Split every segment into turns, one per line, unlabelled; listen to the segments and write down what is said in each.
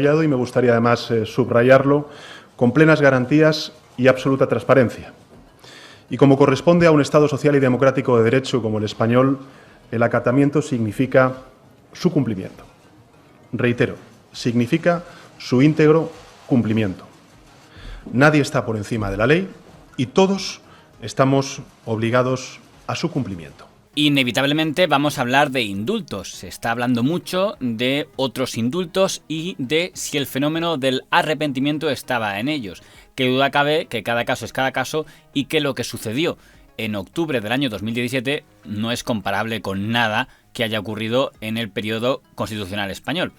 desarrollado y me gustaría además subrayarlo con plenas garantías y absoluta transparencia. Y como corresponde a un Estado social y democrático de derecho como el español, el acatamiento significa su cumplimiento. Reitero, significa su íntegro cumplimiento. Nadie está por encima de la ley y todos estamos obligados a su cumplimiento.
Inevitablemente vamos a hablar de indultos. Se está hablando mucho de otros indultos y de si el fenómeno del arrepentimiento estaba en ellos. Qué duda cabe que cada caso es cada caso y que lo que sucedió en octubre del año 2017 no es comparable con nada que haya ocurrido en el periodo constitucional español.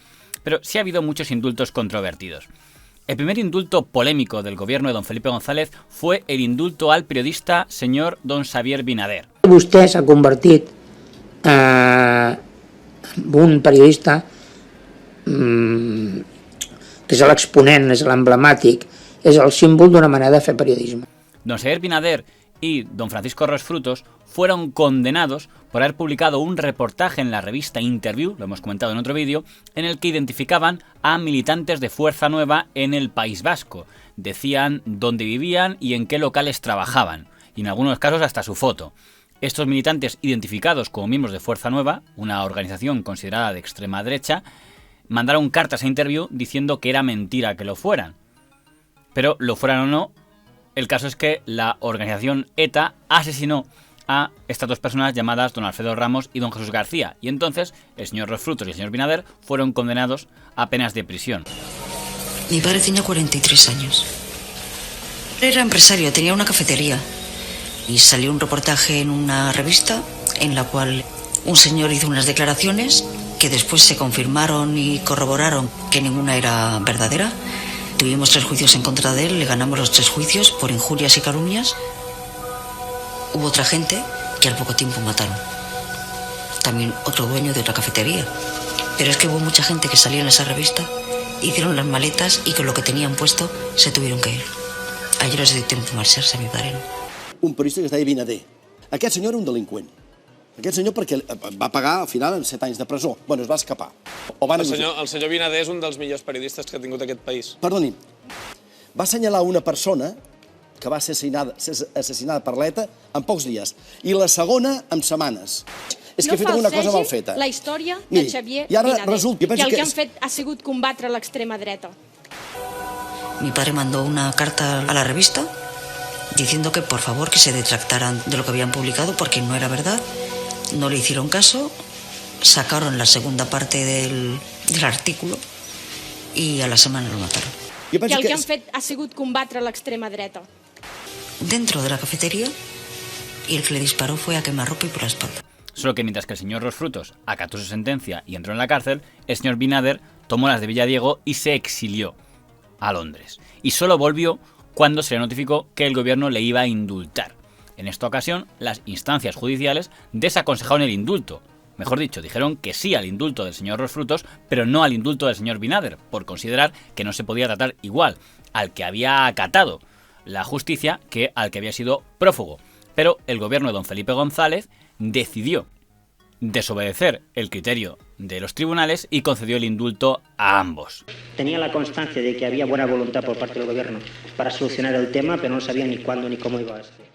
Pero sí ha habido muchos indultos controvertidos. El primer indulto polémico del gobierno de don Felipe González fue el indulto al periodista señor don Xavier Vinader.
Vostè s'ha convertit en un periodista que és l'exponent, és l'emblemàtic, és el símbol d'una manera de fer periodisme.
Don Xavier Vinader y don Francisco Ros Frutos fueron condenados por haber publicado un reportaje en la revista Interview, lo hemos comentado en otro vídeo, en el que identificaban a militantes de Fuerza Nueva en el País Vasco. Decían dónde vivían y en qué locales trabajaban, y en algunos casos hasta su foto. Estos militantes, identificados como miembros de Fuerza Nueva, una organización considerada de extrema derecha, mandaron cartas a Interview diciendo que era mentira que lo fueran. Pero lo fueran o no, el caso es que la organización ETA asesinó a estas dos personas llamadas don Alfredo Ramos y don Jesús García, y entonces el señor Ros Frutos y el señor Vinader fueron condenados a penas de prisión.
Mi padre tenía 43 años. Era empresario, tenía una cafetería. Y salió un reportaje en una revista en la cual un señor hizo unas declaraciones que después se confirmaron y corroboraron que ninguna era verdadera. Tuvimos 3 juicios en contra de él, le ganamos los 3 juicios por injurias y calumnias. Hubo otra gente que al poco tiempo mataron. También otro dueño de otra cafetería. Pero es que hubo mucha gente que salía en esa revista, hicieron las maletas y con lo que tenían puesto se tuvieron que ir. A ellos les dio tiempo de marxar-se, a mi pare no.
Un periodista que es deia Vinader. Aquest senyor era un delinqüent. Aquest senyor perquè va pagar al final en 7 anys de presó. Bueno, es va escapar.
El senyor Vinader és un dels millors periodistes que ha tingut aquest país.
Perdoni, va assenyalar una persona que va ser assassinada per l'ETA en pocs dies i la segona en setmanes. És que ha fet alguna cosa mal feta.
La història de Xavier Vinader, que el que han fet ha sigut combatre l'extrema dreta.
Mi padre mandó una carta a la revista diciendo que por favor que se detractaran de lo que habían publicado porque no era verdad. No le hicieron caso, sacaron la segunda parte del artículo y a la semana lo mataron.
Que el que han fet ha sigut combatre l'extrema dreta.
Dentro de la cafetería, y el que le disparó fue a quemarropa y por la espalda.
Solo que mientras que el señor Ros Frutos acató su sentencia y entró en la cárcel, el señor Vinader tomó las de Villadiego y se exilió a Londres. Y solo volvió cuando se le notificó que el gobierno le iba a indultar. En esta ocasión, las instancias judiciales desaconsejaron el indulto. Mejor dicho, dijeron que sí al indulto del señor Ros Frutos, pero no al indulto del señor Vinader, por considerar que no se podía tratar igual al que había acatado la justicia que al que había sido prófugo. Pero el gobierno de don Felipe González decidió desobedecer el criterio de los tribunales y concedió el indulto a ambos.
Tenía la constancia de que había buena voluntad por parte del gobierno para solucionar el tema, pero no sabía ni cuándo ni cómo iba a ser.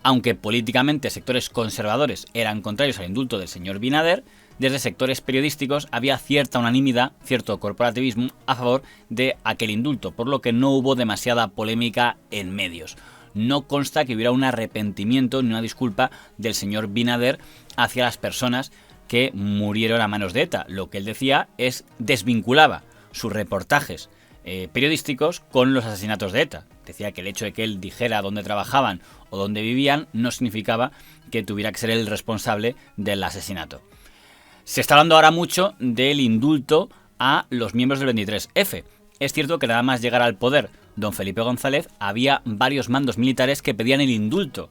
Aunque políticamente sectores conservadores eran contrarios al indulto del señor Vinader, desde sectores periodísticos había cierta unanimidad, cierto corporativismo a favor de aquel indulto, por lo que no hubo demasiada polémica en medios. No consta que hubiera un arrepentimiento ni una disculpa del señor Vinader hacia las personas que murieron a manos de ETA. Lo que él decía es desvinculaba sus reportajes periodísticos con los asesinatos de ETA. Decía que el hecho de que él dijera dónde trabajaban o dónde vivían no significaba que tuviera que ser el responsable del asesinato. Se está hablando ahora mucho del indulto a los miembros del 23F. Es cierto que nada más llegar al poder don Felipe González había varios mandos militares que pedían el indulto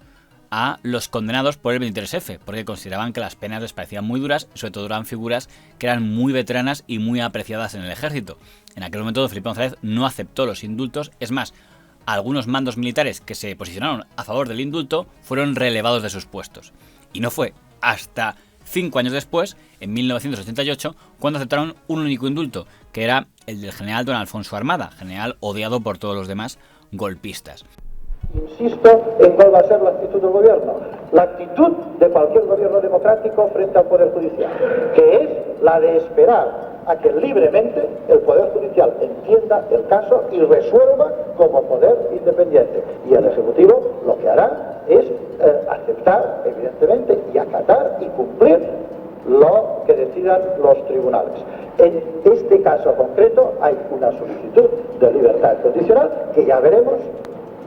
a los condenados por el 23F, porque consideraban que las penas les parecían muy duras, sobre todo eran figuras que eran muy veteranas y muy apreciadas en el ejército. En aquel momento don Felipe González no aceptó los indultos, es más, algunos mandos militares que se posicionaron a favor del indulto fueron relevados de sus puestos. Y no fue hasta 5 años después, en 1988, cuando aceptaron un único indulto, que era el del general don Alfonso Armada, general odiado por todos los demás golpistas.
Insisto en cuál va a ser la actitud del gobierno, la actitud de cualquier gobierno democrático frente al Poder Judicial, que es la de esperar a que libremente el Poder Judicial entienda el caso y resuelva como poder independiente. Y el Ejecutivo lo que hará es aceptar, evidentemente, y acatar y cumplir lo que decidan los tribunales. En este caso concreto hay una solicitud de libertad condicional que ya veremos.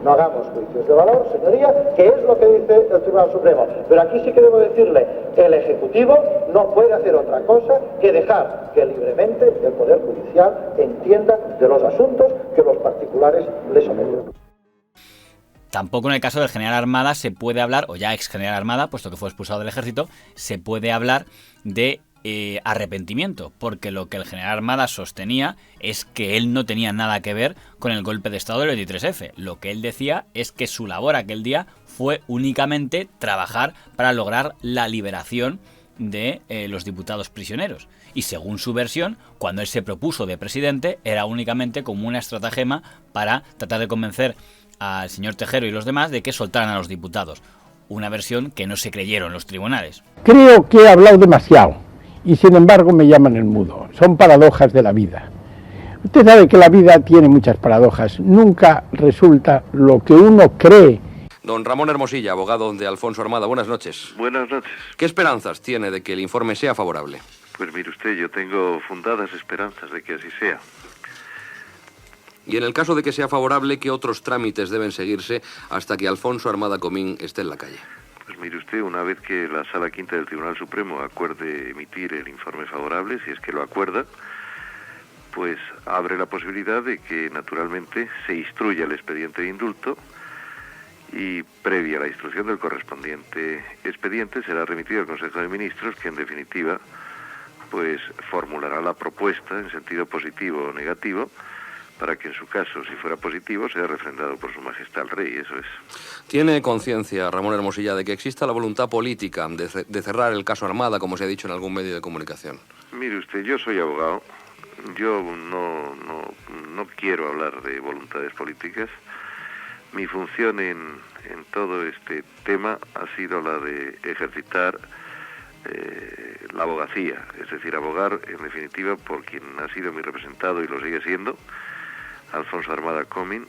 No hagamos juicios de valor, señoría, que es lo que dice el Tribunal Supremo. Pero aquí sí que debo decirle, el Ejecutivo no puede hacer otra cosa que dejar que libremente el Poder Judicial entienda de los asuntos que los particulares le someten.
Tampoco en el caso del general Armada se puede hablar, o ya ex general Armada, puesto que fue expulsado del ejército, se puede hablar de arrepentimiento, porque lo que el general Armada sostenía es que él no tenía nada que ver con el golpe de estado del 23F. Lo que él decía es que su labor aquel día fue únicamente trabajar para lograr la liberación de los diputados prisioneros. Y según su versión, cuando él se propuso de presidente, era únicamente como una estratagema para tratar de convencer al señor Tejero y los demás de que soltaran a los diputados. Una versión que no se creyeron los tribunales.
Creo que he hablado demasiado. Y sin embargo me llaman el mudo. Son paradojas de la vida. Usted sabe que la vida tiene muchas paradojas. Nunca resulta lo que uno cree.
Don Ramón Hermosilla, abogado de Alfonso Armada, buenas noches.
Buenas noches.
¿Qué esperanzas tiene de que el informe sea favorable?
Pues mire usted, yo tengo fundadas esperanzas de que así sea.
Y en el caso de que sea favorable, ¿qué otros trámites deben seguirse hasta que Alfonso Armada Comín esté en la calle?
Pues mire usted, una vez que la Sala Quinta del Tribunal Supremo acuerde emitir el informe favorable, si es que lo acuerda, pues abre la posibilidad de que naturalmente se instruya el expediente de indulto y previa a la instrucción del correspondiente expediente será remitido al Consejo de Ministros, que en definitiva pues formulará la propuesta en sentido positivo o negativo, para que en su caso, si fuera positivo, sea refrendado por Su Majestad el Rey, eso es.
¿Tiene conciencia, Ramón Hermosilla, de que exista la voluntad política de cerrar el caso Armada, como se ha dicho en algún medio de comunicación?
Mire usted, yo soy abogado, yo no quiero hablar de voluntades políticas. Mi función en todo este tema ha sido la de ejercitar la abogacía, es decir, abogar en definitiva por quien ha sido mi representado y lo sigue siendo, Alfonso Armada Comín,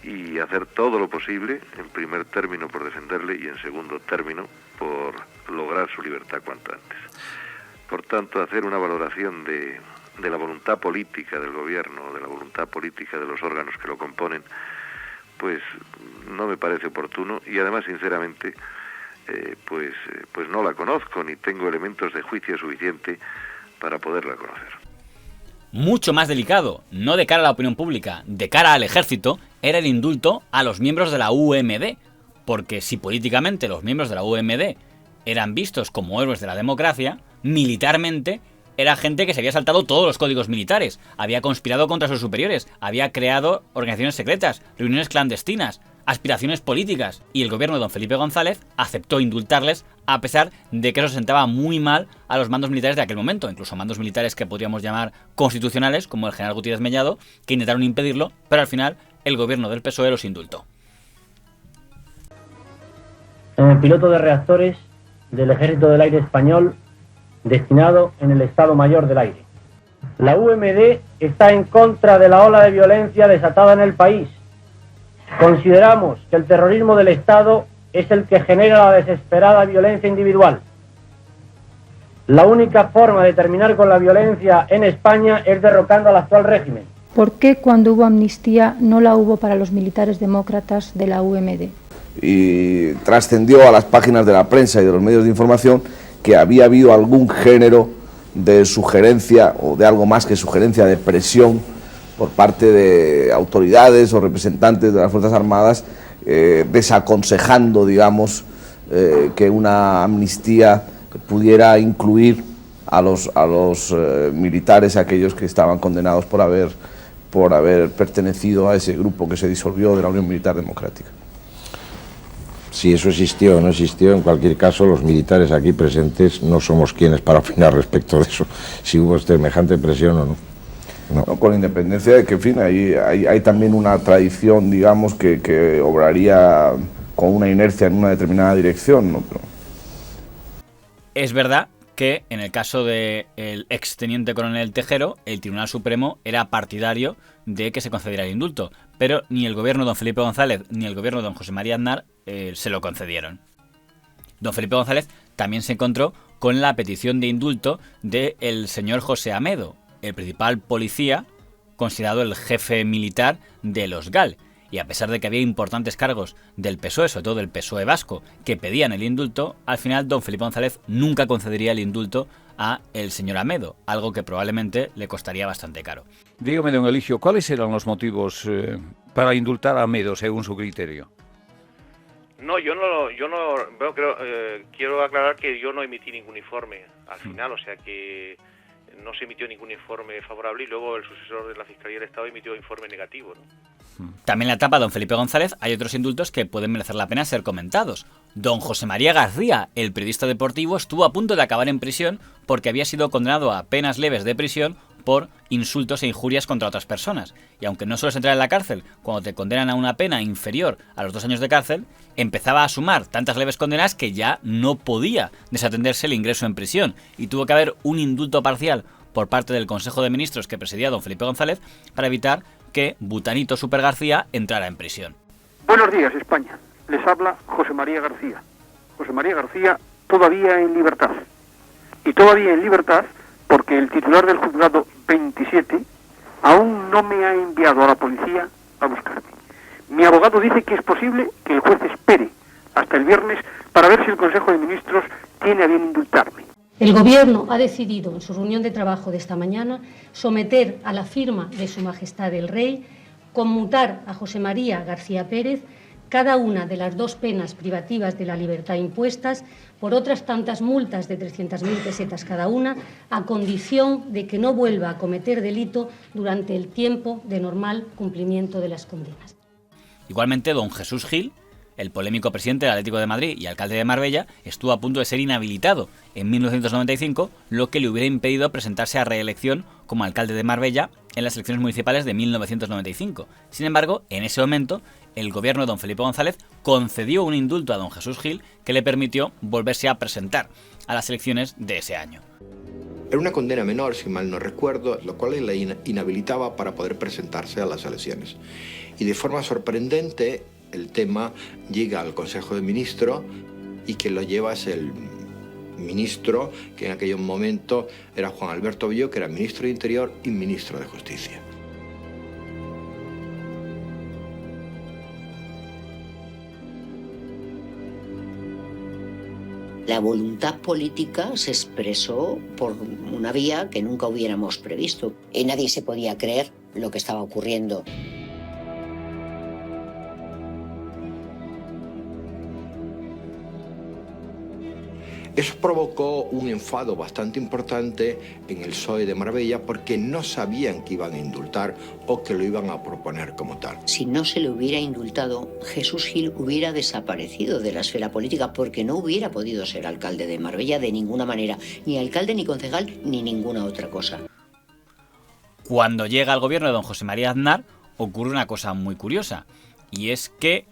y hacer todo lo posible, en primer término por defenderle y en segundo término por lograr su libertad cuanto antes. Por tanto, hacer una valoración de la voluntad política del gobierno, de la voluntad política de los órganos que lo componen, pues no me parece oportuno y además, sinceramente, pues no la conozco ni tengo elementos de juicio suficiente para poderla conocer.
Mucho más delicado, no de cara a la opinión pública, de cara al ejército, era el indulto a los miembros de la UMD, porque si políticamente los miembros de la UMD eran vistos como héroes de la democracia, militarmente era gente que se había saltado todos los códigos militares, había conspirado contra sus superiores, había creado organizaciones secretas, reuniones clandestinas, aspiraciones políticas, y el gobierno de don Felipe González aceptó indultarles a pesar de que eso sentaba muy mal a los mandos militares de aquel momento, incluso mandos militares que podríamos llamar constitucionales, como el general Gutiérrez Mellado, que intentaron impedirlo, pero al final el gobierno del PSOE los indultó.
Piloto de reactores del Ejército del Aire Español, destinado en el Estado Mayor del Aire. La UMD está en contra de la ola de violencia desatada en el país. Consideramos que el terrorismo del Estado es el que genera la desesperada violencia individual. La única forma de terminar con la violencia en España es derrocando al actual régimen.
¿Por qué cuando hubo amnistía no la hubo para los militares demócratas de la UMD?
Y trascendió a las páginas de la prensa y de los medios de información que había habido algún género de sugerencia o de algo más que sugerencia de presión por parte de autoridades o representantes de las Fuerzas Armadas, desaconsejando, digamos, que una amnistía pudiera incluir a los militares, aquellos que estaban condenados por haber pertenecido a ese grupo que se disolvió de la Unión Militar Democrática. Si eso existió o no existió, en cualquier caso, los militares aquí presentes no somos quienes para opinar respecto de eso, si hubo semejante presión o no. No, con independencia de que, en fin, hay también una tradición, digamos, que obraría con una inercia en una determinada dirección, ¿no? Pero...
Es verdad que en el caso del exteniente coronel Tejero, el Tribunal Supremo era partidario de que se concediera el indulto, pero ni el gobierno de don Felipe González ni el gobierno de don José María Aznar se lo concedieron. Don Felipe González también se encontró con la petición de indulto del señor José Amedo, el principal policía considerado el jefe militar de los GAL. Y a pesar de que había importantes cargos del PSOE, sobre todo del PSOE vasco, que pedían el indulto, al final don Felipe González nunca concedería el indulto a el señor Amedo, algo que probablemente le costaría bastante caro.
Dígame, don Eligio, ¿cuáles eran los motivos para indultar a Amedo, según su criterio?
No, quiero aclarar que yo no emití ningún informe al final, o sea que no se emitió ningún informe favorable y luego el sucesor de la Fiscalía del Estado emitió informe negativo, ¿no?
También en la etapa de don Felipe González hay otros indultos que pueden merecer la pena ser comentados. Don José María García, el periodista deportivo, estuvo a punto de acabar en prisión porque había sido condenado a penas leves de prisión por insultos e injurias contra otras personas. Y aunque no sueles entrar en la cárcel cuando te condenan a una pena inferior a los 2 años de cárcel, empezaba a sumar tantas leves condenas que ya no podía desatenderse el ingreso en prisión y tuvo que haber un indulto parcial por parte del Consejo de Ministros que presidía don Felipe González para evitar que Butanito Super García entrara en prisión.
Buenos días, España. Les habla José María García. José María García todavía en libertad. Y todavía en libertad porque el titular del juzgado 27 aún no me ha enviado a la policía a buscarme. Mi abogado dice que es posible que el juez espere hasta el viernes para ver si el Consejo de Ministros tiene a bien indultarme.
El Gobierno ha decidido, en su reunión de trabajo de esta mañana, someter a la firma de Su Majestad el Rey, conmutar a José María García Pérez cada una de las 2 penas privativas de la libertad impuestas por otras tantas multas de 300.000 pesetas cada una, a condición de que no vuelva a cometer delito durante el tiempo de normal cumplimiento de las condenas.
Igualmente, don Jesús Gil, el polémico presidente del Atlético de Madrid y alcalde de Marbella, estuvo a punto de ser inhabilitado en 1995, lo que le hubiera impedido presentarse a reelección como alcalde de Marbella en las elecciones municipales de 1995. Sin embargo, en ese momento, el gobierno de don Felipe González concedió un indulto a don Jesús Gil que le permitió volverse a presentar a las elecciones de ese año.
Era una condena menor, si mal no recuerdo, lo cual le inhabilitaba para poder presentarse a las elecciones. Y de forma sorprendente, el tema llega al Consejo de Ministros y quien lo lleva es el ministro, que en aquel momento era Juan Alberto Villó, que era ministro de Interior y ministro de Justicia.
La voluntad política se expresó por una vía que nunca hubiéramos previsto. Y nadie se podía creer lo que estaba ocurriendo.
Eso provocó un enfado bastante importante en el PSOE de Marbella porque no sabían que iban a indultar o que lo iban a proponer como tal.
Si no se le hubiera indultado, Jesús Gil hubiera desaparecido de la esfera política porque no hubiera podido ser alcalde de Marbella de ninguna manera, ni alcalde, ni concejal, ni ninguna otra cosa.
Cuando llega al gobierno de don José María Aznar, ocurre una cosa muy curiosa, y es que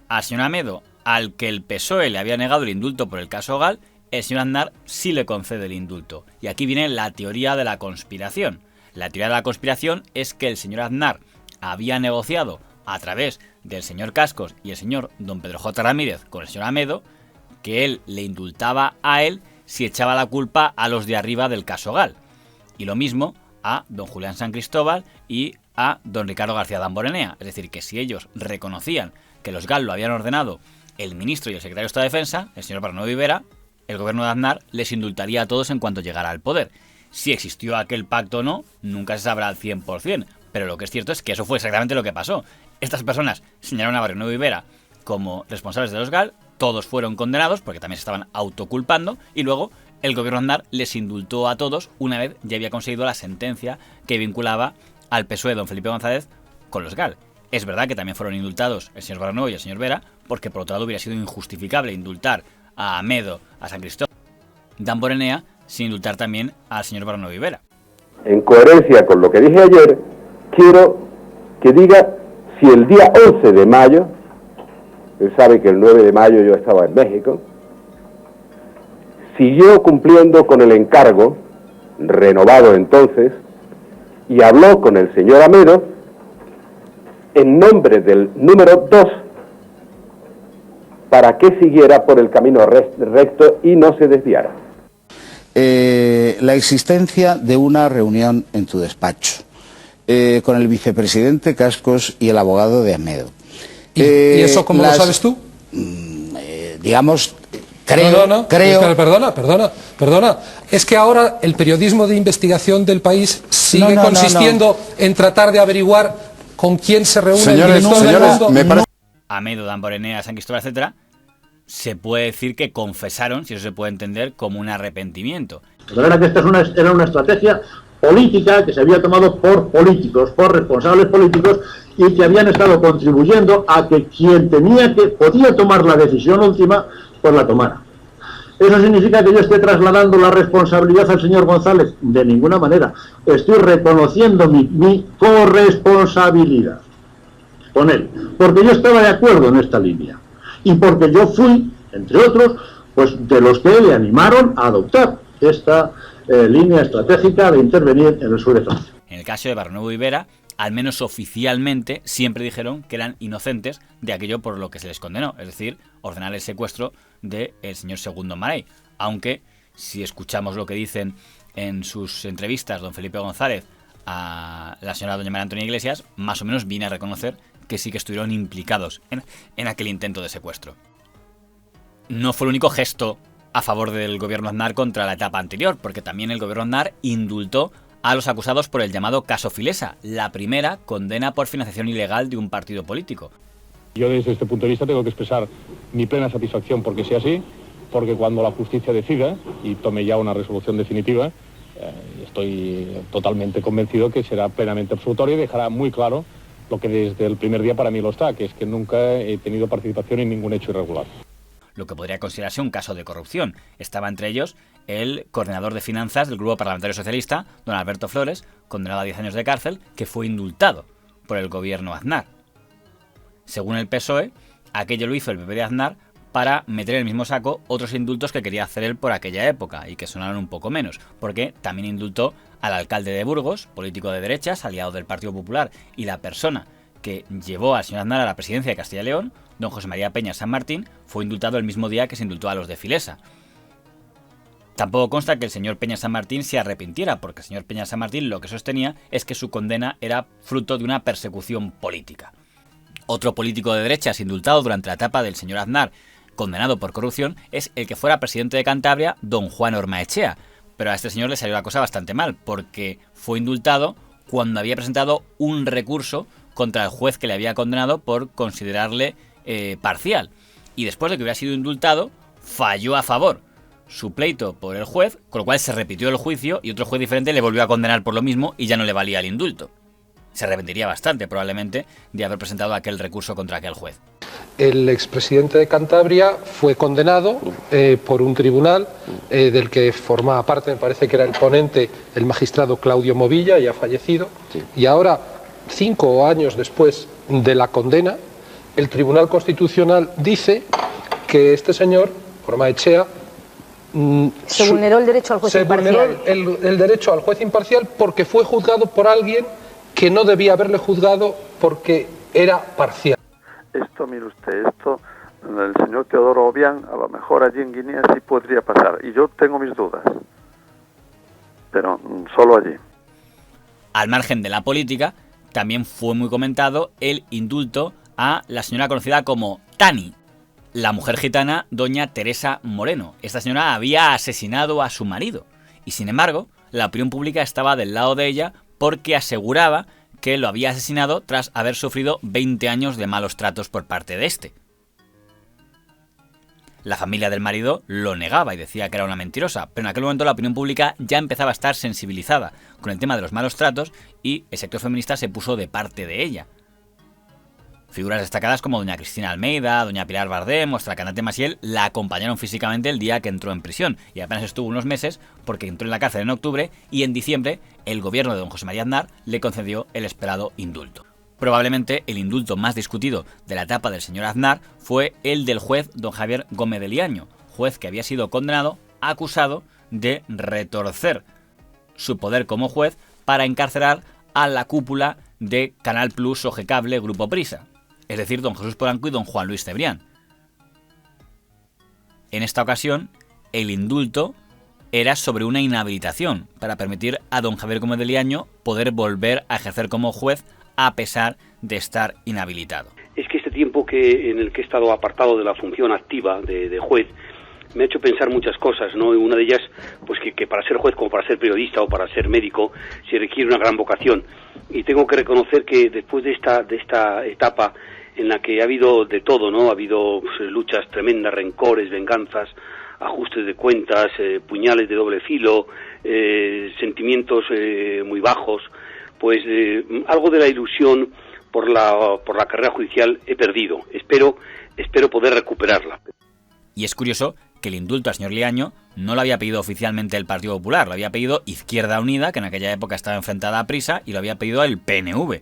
al señor Amedo, al que el PSOE le había negado el indulto por el caso GAL, el señor Aznar sí le concede el indulto. Y aquí viene la teoría de la conspiración. La teoría de la conspiración es que el señor Aznar había negociado a través del señor Cascos y el señor don Pedro J. Ramírez con el señor Amedo, que él le indultaba a él si echaba la culpa a los de arriba del caso GAL. Y lo mismo a don Julián San Cristóbal y a don Ricardo García Damborenea. Es decir, que si ellos reconocían que los GAL lo habían ordenado el ministro y el secretario de Estado de Defensa, el señor Barnaby Rivera, el gobierno de Aznar les indultaría a todos en cuanto llegara al poder. Si existió aquel pacto o no, nunca se sabrá al 100%, pero lo que es cierto es que eso fue exactamente lo que pasó. Estas personas señalaron a Barnaby Rivera como responsables de los GAL, todos fueron condenados porque también se estaban autoculpando y luego el gobierno de Aznar les indultó a todos una vez ya había conseguido la sentencia que vinculaba al PSOE de don Felipe González con los GAL. Es verdad que también fueron indultados el señor Barnaby y el señor Vera porque por otro lado hubiera sido injustificable indultar a Amedo, a San Cristóbal, Damborenea, sin indultar también al señor Barnaby Rivera.
En coherencia con lo que dije ayer, quiero que diga si el día 11 de mayo, él sabe que el 9 de mayo yo estaba en México, siguió cumpliendo con el encargo, renovado entonces, y habló con el señor Amedo en nombre del número 2 para que siguiera por el camino recto y no se desviara.
La existencia de una reunión en tu despacho con el vicepresidente Cascos y el abogado de Amedo.
¿Y eso cómo lo sabes tú?
Digamos, creo...
Perdona. Es que ahora el periodismo de investigación del país sigue consistiendo en tratar de averiguar con quién se reúne el director del mundo.
Amedo, Damborenea, San Cristóbal, etcétera, se puede decir que confesaron, si eso se puede entender, como un arrepentimiento.
De manera que esta era una estrategia política que se había tomado por políticos, por responsables políticos, y que habían estado contribuyendo a que quien podía tomar la decisión última, pues la tomara. ¿Eso significa que yo esté trasladando la responsabilidad al señor González? De ninguna manera. Estoy reconociendo mi corresponsabilidad con él, porque yo estaba de acuerdo en esta línea. Y porque yo fui, entre otros, pues de los que le animaron a adoptar esta línea estratégica de intervenir en el sur de Francia.
En el caso de Barnaby Rivera, al menos oficialmente, siempre dijeron que eran inocentes de aquello por lo que se les condenó, es decir, ordenar el secuestro del señor Segundo Maray. Aunque, si escuchamos lo que dicen en sus entrevistas don Felipe González a la señora doña María Antonia Iglesias, más o menos viene a reconocer que sí que estuvieron implicados en aquel intento de secuestro. No fue el único gesto a favor del gobierno Aznar contra la etapa anterior, porque también el gobierno Aznar indultó a los acusados por el llamado caso Filesa, la primera condena por financiación ilegal de un partido político.
Yo desde este punto de vista tengo que expresar mi plena satisfacción porque sea así, porque cuando la justicia decida y tome ya una resolución definitiva, estoy totalmente convencido que será plenamente absolutoria y dejará muy claro lo que desde el primer día para mí lo está, que es que nunca he tenido participación en ningún hecho irregular.
Lo que podría considerarse un caso de corrupción. Estaba entre ellos el coordinador de finanzas del Grupo Parlamentario Socialista, don Alberto Flores, condenado a 10 años de cárcel, que fue indultado por el gobierno Aznar. Según el PSOE, aquello lo hizo el PP de Aznar para meter en el mismo saco otros indultos que quería hacer él por aquella época y que sonaron un poco menos, porque también indultó al alcalde de Burgos, político de derechas, aliado del Partido Popular, y la persona que llevó al señor Aznar a la presidencia de Castilla y León, don José María Peña San Martín, fue indultado el mismo día que se indultó a los de Filesa. Tampoco consta que el señor Peña San Martín se arrepintiera, porque el señor Peña San Martín lo que sostenía es que su condena era fruto de una persecución política. Otro político de derechas indultado durante la etapa del señor Aznar, condenado por corrupción, es el que fuera presidente de Cantabria, don Juan Ormaechea. Pero a este señor le salió la cosa bastante mal, porque fue indultado cuando había presentado un recurso contra el juez que le había condenado por considerarle parcial. Y después de que hubiera sido indultado, falló a favor su pleito por el juez, con lo cual se repitió el juicio y otro juez diferente le volvió a condenar por lo mismo y ya no le valía el indulto. Se arrepentiría bastante, probablemente, de haber presentado aquel recurso contra aquel juez.
El expresidente de Cantabria fue condenado por un tribunal del que formaba parte, me parece que era el ponente, el magistrado Claudio Movilla, ya fallecido, sí. Y ahora, 5 años después de la condena, el Tribunal Constitucional dice que este señor, Ormaechea,
se vulneró el derecho al juez imparcial.
Se vulneró el derecho al juez imparcial porque fue juzgado por alguien que no debía haberle juzgado porque era parcial.
Esto, mire usted, el señor Teodoro Obiang, a lo mejor allí en Guinea sí podría pasar, y yo tengo mis dudas, pero solo allí.
Al margen de la política, también fue muy comentado el indulto a la señora conocida como Tani, la mujer gitana doña Teresa Moreno. Esta señora había asesinado a su marido, y sin embargo, la opinión pública estaba del lado de ella porque aseguraba que lo había asesinado tras haber sufrido 20 años de malos tratos por parte de este. La familia del marido lo negaba y decía que era una mentirosa, pero en aquel momento la opinión pública ya empezaba a estar sensibilizada con el tema de los malos tratos y el sector feminista se puso de parte de ella. Figuras destacadas como doña Cristina Almeida, doña Pilar Bardem o Stracanate Maciel la acompañaron físicamente el día que entró en prisión y apenas estuvo unos meses porque entró en la cárcel en octubre y en diciembre el gobierno de don José María Aznar le concedió el esperado indulto. Probablemente el indulto más discutido de la etapa del señor Aznar fue el del juez don Javier Gómez de Liaño, juez que había sido condenado, acusado de retorcer su poder como juez para encarcelar a la cúpula de Canal Plus o G-Cable Grupo Prisa, es decir, don Jesús Polanco y don Juan Luis Cebrián. En esta ocasión, el indulto era sobre una inhabilitación para permitir a don Javier Gómez de Liaño poder volver a ejercer como juez a pesar de estar inhabilitado.
Es que este tiempo en el que he estado apartado de la función activa de juez me ha hecho pensar muchas cosas, ¿no? Una de ellas, pues que para ser juez, como para ser periodista o para ser médico, se requiere una gran vocación. Y tengo que reconocer que después de esta etapa en la que ha habido de todo, ¿no? Ha habido luchas tremendas, rencores, venganzas, ajustes de cuentas, puñales de doble filo, sentimientos muy bajos, pues algo de la ilusión por la carrera judicial he perdido. Espero poder recuperarla.
Y es curioso que el indulto al señor Liaño no lo había pedido oficialmente el Partido Popular, lo había pedido Izquierda Unida, que en aquella época estaba enfrentada a Prisa, y lo había pedido el PNV.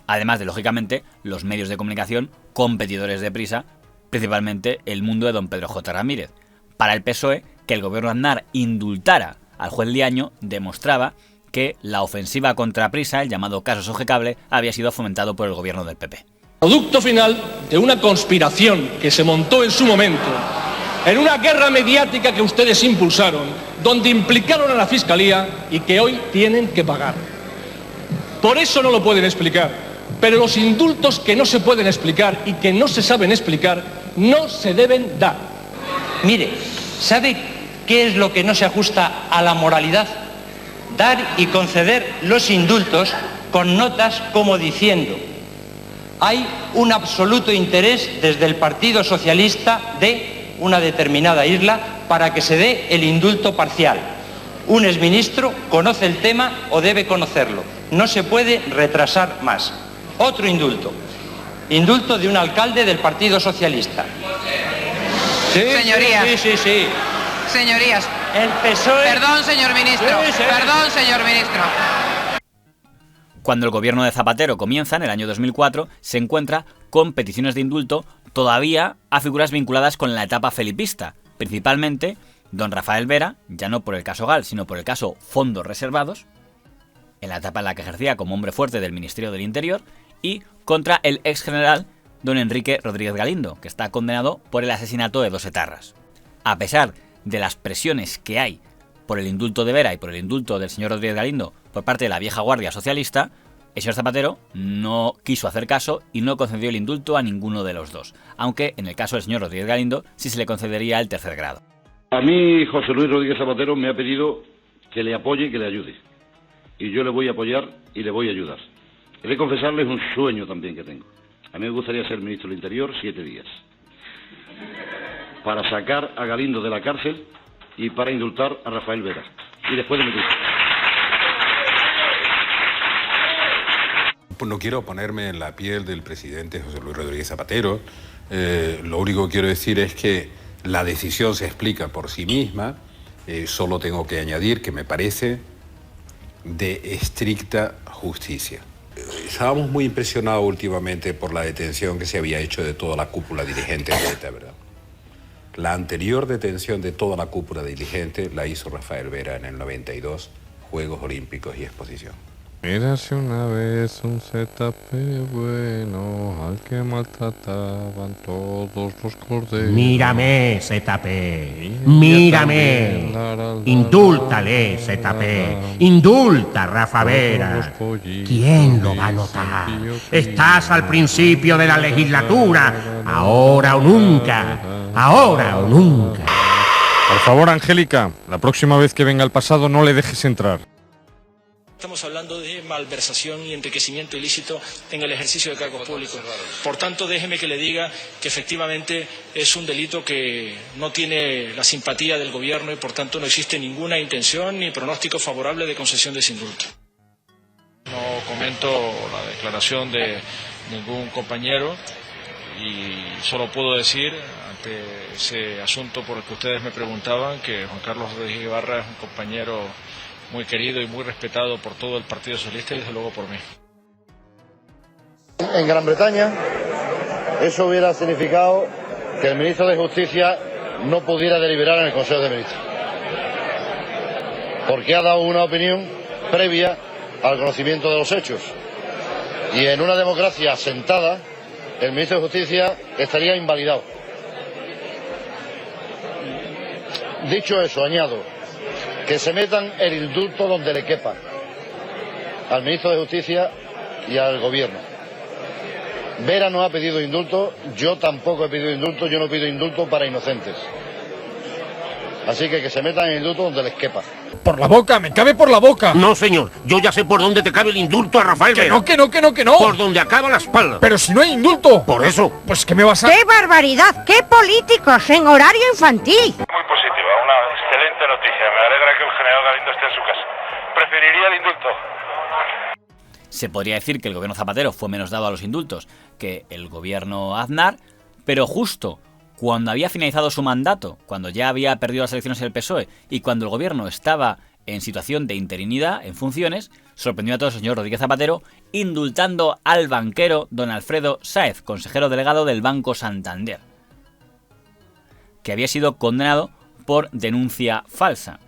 Además de, lógicamente, los medios de comunicación competidores de Prisa, principalmente El Mundo de don Pedro J. Ramírez. Para el PSOE, que el gobierno Aznar indultara al juez Liaño demostraba que la ofensiva contra Prisa, el llamado caso Sogecable, había sido fomentado por el gobierno del PP.
Producto final de una conspiración que se montó en su momento, en una guerra mediática que ustedes impulsaron, donde implicaron a la Fiscalía y que hoy tienen que pagar. Por eso no lo pueden explicar, pero los indultos que no se pueden explicar y que no se saben explicar, no se deben dar.
Mire, ¿sabe qué es lo que no se ajusta a la moralidad? Dar y conceder los indultos con notas como diciendo: hay un absoluto interés desde el Partido Socialista de una determinada isla para que se dé el indulto parcial. Un exministro conoce el tema o debe conocerlo. No se puede retrasar más. Otro indulto. Indulto de un alcalde del Partido Socialista.
Sí,
Señorías.
Sí.
Señorías.
El PSOE...
Perdón, señor ministro.
Sí.
Perdón, señor ministro.
Cuando el gobierno de Zapatero comienza, en el año 2004, se encuentra con peticiones de indulto todavía a figuras vinculadas con la etapa felipista, principalmente don Rafael Vera, ya no por el caso Gal, sino por el caso Fondos Reservados, en la etapa en la que ejercía como hombre fuerte del Ministerio del Interior, y contra el ex general don Enrique Rodríguez Galindo, que está condenado por el asesinato de 2 etarras. A pesar de las presiones que hay por el indulto de Vera y por el indulto del señor Rodríguez Galindo por parte de la vieja guardia socialista, el señor Zapatero no quiso hacer caso y no concedió el indulto a ninguno de los dos, aunque en el caso del señor Rodríguez Galindo sí se le concedería el 3er grado.
A mí José Luis Rodríguez Zapatero me ha pedido que le apoye y que le ayude. Y yo le voy a apoyar y le voy a ayudar. He de confesarles un sueño también que tengo. A mí me gustaría ser ministro del Interior 7 días. Para sacar a Galindo de la cárcel y para indultar a Rafael Vera. Y después de meter.
No quiero ponerme en la piel del presidente José Luis Rodríguez Zapatero. Lo único que quiero decir es que la decisión se explica por sí misma. Solo tengo que añadir que me parece de estricta justicia. Estábamos muy impresionados últimamente por la detención que se había hecho de toda la cúpula dirigente de ETA, ¿verdad? La anterior detención de toda la cúpula dirigente la hizo Rafael Vera en el 92, Juegos Olímpicos y Exposición.
Mírase una vez un ZP bueno al que maltrataban todos los corderos.
Mírame, ZP, mírame. Indúltale, ZP, indulta, Rafa Vera. ¿Quién lo va a notar? Estás al principio de la legislatura, ahora o nunca, ahora o nunca.
Por favor, Angélica, la próxima vez que venga al pasado no le dejes entrar.
Estamos hablando de malversación y enriquecimiento ilícito en el ejercicio de cargos públicos. Por tanto, déjeme que le diga que efectivamente es un delito que no tiene la simpatía del gobierno y por tanto no existe ninguna intención ni pronóstico favorable de concesión de ese indulto. No comento la declaración de
ningún compañero, y solo puedo decir, ante ese asunto por el que ustedes me preguntaban, que Juan Carlos Rodríguez Ibarra es un compañero muy querido y muy respetado por todo el Partido Socialista y desde luego por mí.
En Gran Bretaña eso hubiera significado que el ministro de Justicia no pudiera deliberar en el Consejo de Ministros, porque ha dado una opinión previa al conocimiento de los hechos, y en una democracia asentada el ministro de Justicia estaría invalidado. Dicho eso, añado que se metan el indulto donde le quepa al ministro de Justicia y al gobierno. Vera no ha pedido indulto, yo tampoco he pedido indulto, yo no pido indulto para inocentes. Así que se metan el indulto donde les quepa.
Por la boca, me cabe por la boca.
No, señor, yo ya sé por dónde te cabe el indulto a Rafael Vera.
Que no.
Por donde acaba la espalda.
Pero si no hay indulto.
Por eso.
Pues ¿qué me vas a...?
¡Qué barbaridad! ¡Qué políticos en horario infantil!
Muy positiva, una excelente noticia. Me alegra que el general Galindo esté en su casa. Preferiría el indulto.
Se podría decir que el gobierno Zapatero fue menos dado a los indultos que el gobierno Aznar, pero justo cuando había finalizado su mandato, cuando ya había perdido las elecciones el PSOE y cuando el gobierno estaba en situación de interinidad, en funciones, sorprendió a todos el señor Rodríguez Zapatero indultando al banquero don Alfredo Sáez, consejero delegado del Banco Santander, que había sido condenado por denuncia falsa.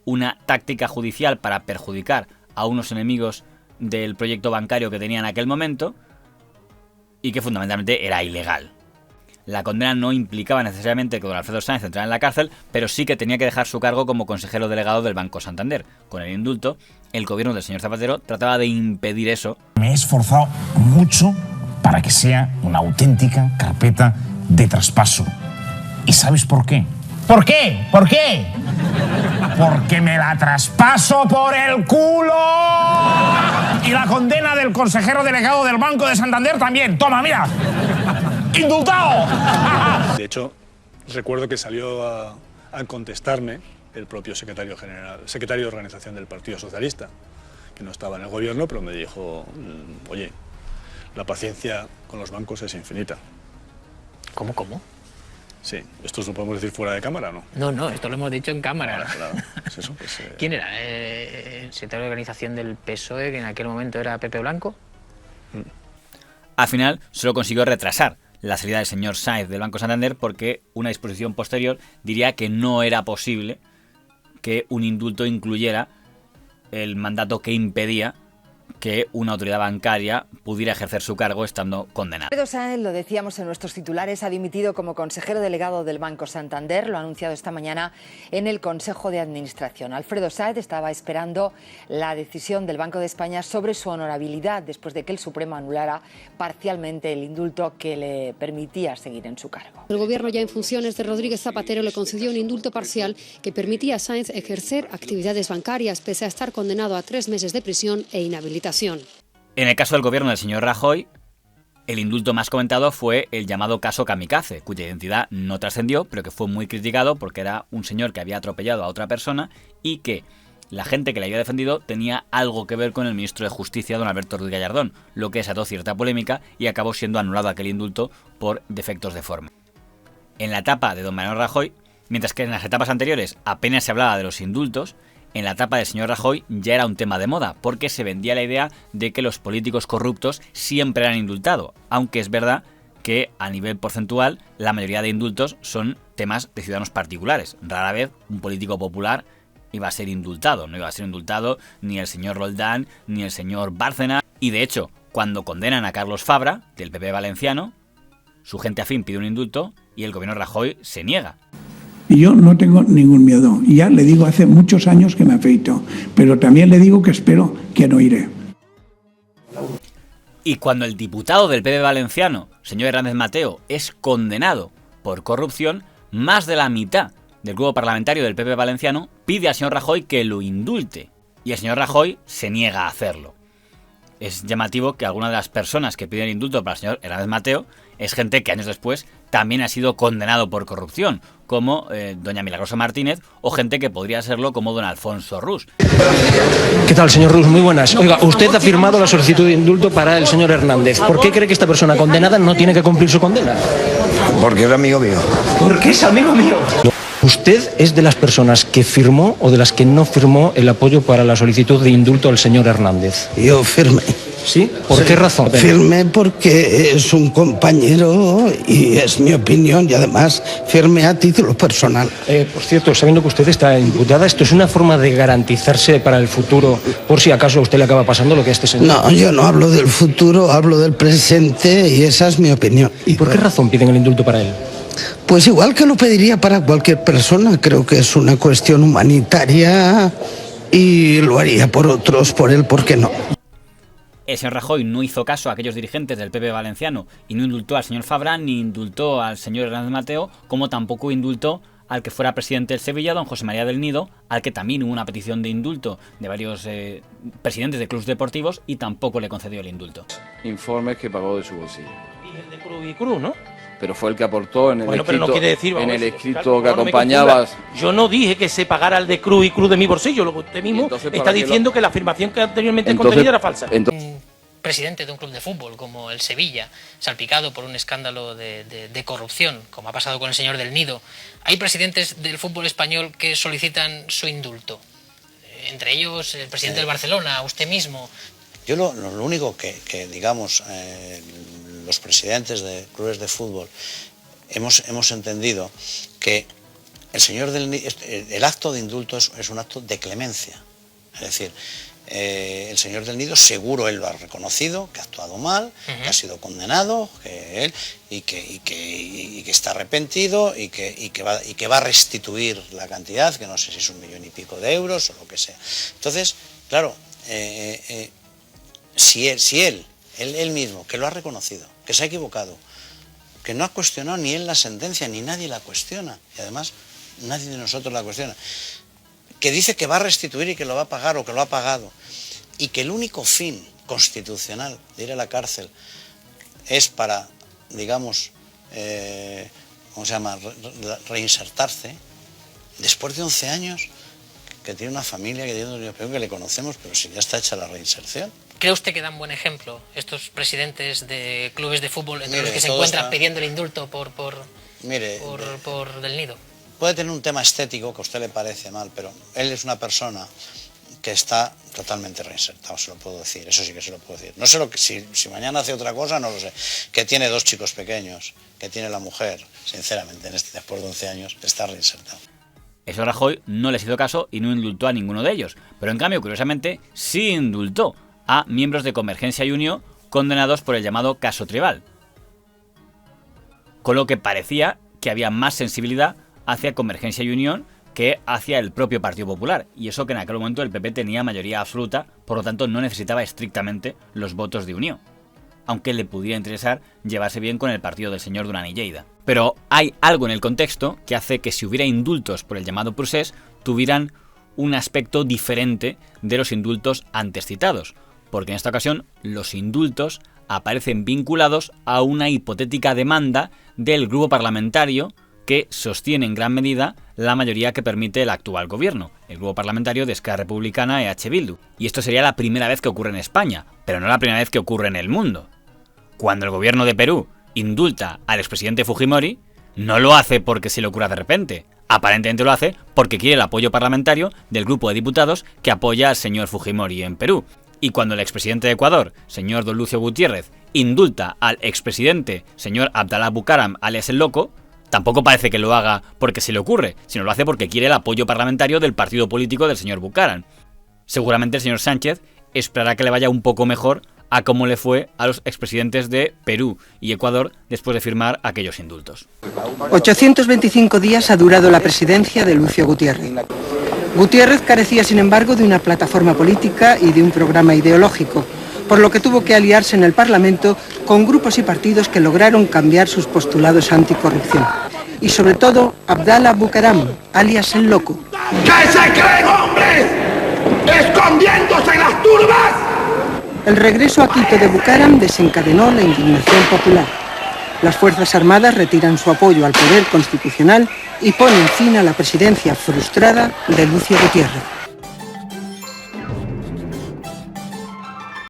Una táctica judicial para perjudicar a unos enemigos del proyecto bancario que tenía en aquel momento y que fundamentalmente era ilegal. La condena no implicaba necesariamente que don Alfredo Sáenz entrara en la cárcel, pero sí que tenía que dejar su cargo como consejero delegado del Banco Santander. Con el indulto, el gobierno del señor Zapatero trataba de impedir eso.
Me he esforzado mucho para que sea una auténtica carpeta de traspaso. ¿Y sabes por qué? ¿Por qué? ¿Por qué? Porque me la traspaso por el culo. Y la condena del consejero delegado del Banco de Santander también. Toma, mira. ¡Indultado!
De hecho, recuerdo que salió a contestarme el propio secretario de organización del Partido Socialista, que no estaba en el gobierno, pero me dijo, oye, la paciencia con los bancos es infinita.
¿Cómo?
Sí, esto lo podemos decir fuera de cámara, ¿no?
No, esto lo hemos dicho en cámara.
Claro. Pues eso, pues,
¿Quién era? ¿El secretario de organización del PSOE, que en aquel momento era Pepe Blanco?
Al final solo consiguió retrasar la salida del señor Sáenz del Banco Santander porque una disposición posterior diría que no era posible que un indulto incluyera el mandato que impedía que una autoridad bancaria pudiera ejercer su cargo estando condenado.
Alfredo Sáenz, lo decíamos en nuestros titulares, ha dimitido como consejero delegado del Banco Santander, lo ha anunciado esta mañana en el Consejo de Administración. Alfredo Sáenz estaba esperando la decisión del Banco de España sobre su honorabilidad después de que el Supremo anulara parcialmente el indulto que le permitía seguir en su cargo.
El gobierno ya en funciones de Rodríguez Zapatero le concedió un indulto parcial que permitía a Sáenz ejercer actividades bancarias pese a estar condenado a 3 meses de prisión e inhabilitación.
En el caso del gobierno del señor Rajoy, el indulto más comentado fue el llamado caso Kamikaze, cuya identidad no trascendió, pero que fue muy criticado porque era un señor que había atropellado a otra persona y que la gente que le había defendido tenía algo que ver con el ministro de Justicia, don Alberto Ruiz Gallardón, lo que desató cierta polémica y acabó siendo anulado aquel indulto por defectos de forma. En la etapa de don Mariano Rajoy, mientras que en las etapas anteriores apenas se hablaba de los indultos, en la etapa del señor Rajoy ya era un tema de moda, porque se vendía la idea de que los políticos corruptos siempre eran indultados, aunque es verdad que a nivel porcentual la mayoría de indultos son temas de ciudadanos particulares. Rara vez un político popular iba a ser indultado, no iba a ser indultado ni el señor Roldán ni el señor Bárcena, y de hecho, cuando condenan a Carlos Fabra, del PP valenciano, su gente afín pide un indulto y el gobierno Rajoy se niega.
Y yo no tengo ningún miedo. Ya le digo, hace muchos años que me afeito, pero también le digo que espero que no iré.
Y cuando el diputado del PP valenciano, señor Hernández Mateo, es condenado por corrupción, más de la mitad del grupo parlamentario del PP valenciano pide al señor Rajoy que lo indulte. Y el señor Rajoy se niega a hacerlo. Es llamativo que alguna de las personas que piden indulto para el señor Hernández Mateo es gente que años después también ha sido condenado por corrupción, como doña Milagrosa Martínez, o gente que podría serlo como don Alfonso Rus.
¿Qué tal, señor Rus? Muy buenas. Oiga, usted ha firmado la solicitud de indulto para el señor Hernández. ¿Por qué cree que esta persona condenada no tiene que cumplir su condena?
Porque es amigo mío.
¿Por qué es amigo mío? ¿Usted es de las personas que firmó o de las que no firmó el apoyo para la solicitud de indulto al señor Hernández?
Yo firmé.
¿Sí? ¿Por qué razón?
Firmé porque es un compañero y es mi opinión, y además firmé a título personal.
Por cierto, sabiendo que usted está imputada, ¿esto es una forma de garantizarse para el futuro por si acaso a usted le acaba pasando lo que a este señor?
No, yo no hablo del futuro, hablo del presente, y esa es mi opinión.
¿Y por qué razón piden el indulto para él?
Pues igual que lo pediría para cualquier persona. Creo que es una cuestión humanitaria y lo haría por otros, por él, ¿por qué no?
El señor Rajoy no hizo caso a aquellos dirigentes del PP valenciano y no indultó al señor Fabra ni indultó al señor Hernández Mateo, como tampoco indultó al que fuera presidente del Sevilla, don José María del Nido, al que también hubo una petición de indulto de varios presidentes de clubes deportivos y tampoco le concedió el indulto.
Informes que pagó de su bolsillo.
De Cruz y Cruz, ¿no?
Pero fue el que aportó en el escrito,
pero no quiere decir,
en el escrito que acompañaba.
Yo no dije que se pagara el de Cruz y Cruz de mi bolsillo, lo que usted mismo está diciendo que la afirmación que anteriormente contenida era falsa.
Presidente de un club de fútbol como el Sevilla, salpicado por un escándalo de corrupción, como ha pasado con el señor del Nido, hay presidentes del fútbol español que solicitan su indulto. Entre ellos el presidente del Barcelona, usted mismo.
Yo lo único que digamos, los presidentes de clubes de fútbol hemos entendido que el acto de indulto es un acto de clemencia. Es decir, el señor del Nido seguro él lo ha reconocido, que ha actuado mal, que ha sido condenado, que él y que está arrepentido y que va a restituir la cantidad, que no sé si es 1 millón y pico de euros o lo que sea. Entonces, claro, si él mismo, que lo ha reconocido, que se ha equivocado, que no ha cuestionado ni él la sentencia, ni nadie la cuestiona, y además nadie de nosotros la cuestiona, que dice que va a restituir y que lo va a pagar o que lo ha pagado, y que el único fin constitucional de ir a la cárcel es para, digamos, ¿cómo se llama?, reinsertarse, después de 11 años, que tiene una familia, que tiene un niño, que le conocemos, pero si ya está hecha la reinserción.
¿Cree usted que dan buen ejemplo estos presidentes de clubes de fútbol entre los que se encuentran pidiendo el indulto por del Nido?
Puede tener un tema estético que a usted le parece mal, pero él es una persona que está totalmente reinsertado, se lo puedo decir, eso sí que se lo puedo decir. No sé si mañana hace otra cosa, no lo sé. Que tiene 2 chicos pequeños, que tiene la mujer, sinceramente, después de 11 años, está reinsertado.
Eso Rajoy no les hizo caso y no indultó a ninguno de ellos, pero en cambio, curiosamente, sí indultó a miembros de Convergencia y Unió condenados por el llamado caso Tribal. Con lo que parecía que había más sensibilidad hacia Convergencia y Unión que hacia el propio Partido Popular, y eso que en aquel momento el PP tenía mayoría absoluta, por lo tanto no necesitaba estrictamente los votos de Unió, aunque le pudiera interesar llevarse bien con el partido del señor Duran y Lleida. Pero hay algo en el contexto que hace que si hubiera indultos por el llamado procés, tuvieran un aspecto diferente de los indultos antes citados, porque en esta ocasión los indultos aparecen vinculados a una hipotética demanda del grupo parlamentario que sostiene en gran medida la mayoría que permite el actual gobierno, el grupo parlamentario de Esquerra Republicana EH Bildu. Y esto sería la primera vez que ocurre en España, pero no la primera vez que ocurre en el mundo. Cuando el gobierno de Perú indulta al expresidente Fujimori, no lo hace porque se le ocurra de repente. Aparentemente lo hace porque quiere el apoyo parlamentario del grupo de diputados que apoya al señor Fujimori en Perú. Y cuando el expresidente de Ecuador, señor Don Lucio Gutiérrez, indulta al expresidente, señor Abdalá Bucaram, alias el Loco, tampoco parece que lo haga porque se le ocurre, sino lo hace porque quiere el apoyo parlamentario del partido político del señor Bucaram. Seguramente el señor Sánchez esperará que le vaya un poco mejor a cómo le fue a los expresidentes de Perú y Ecuador después de firmar aquellos indultos.
825 días ha durado la presidencia de Lucio Gutiérrez. Gutiérrez carecía, sin embargo, de una plataforma política y de un programa ideológico, por lo que tuvo que aliarse en el Parlamento con grupos y partidos que lograron cambiar sus postulados anticorrupción. Y sobre todo, Abdalá Bucaram, alias el Loco.
¿Qué se creen, hombres? ¡Escondiéndose en las turbas!
El regreso a Quito de Bucaram desencadenó la indignación popular. Las Fuerzas Armadas retiran su apoyo al poder constitucional y ponen fin a la presidencia frustrada de Lucio Gutiérrez.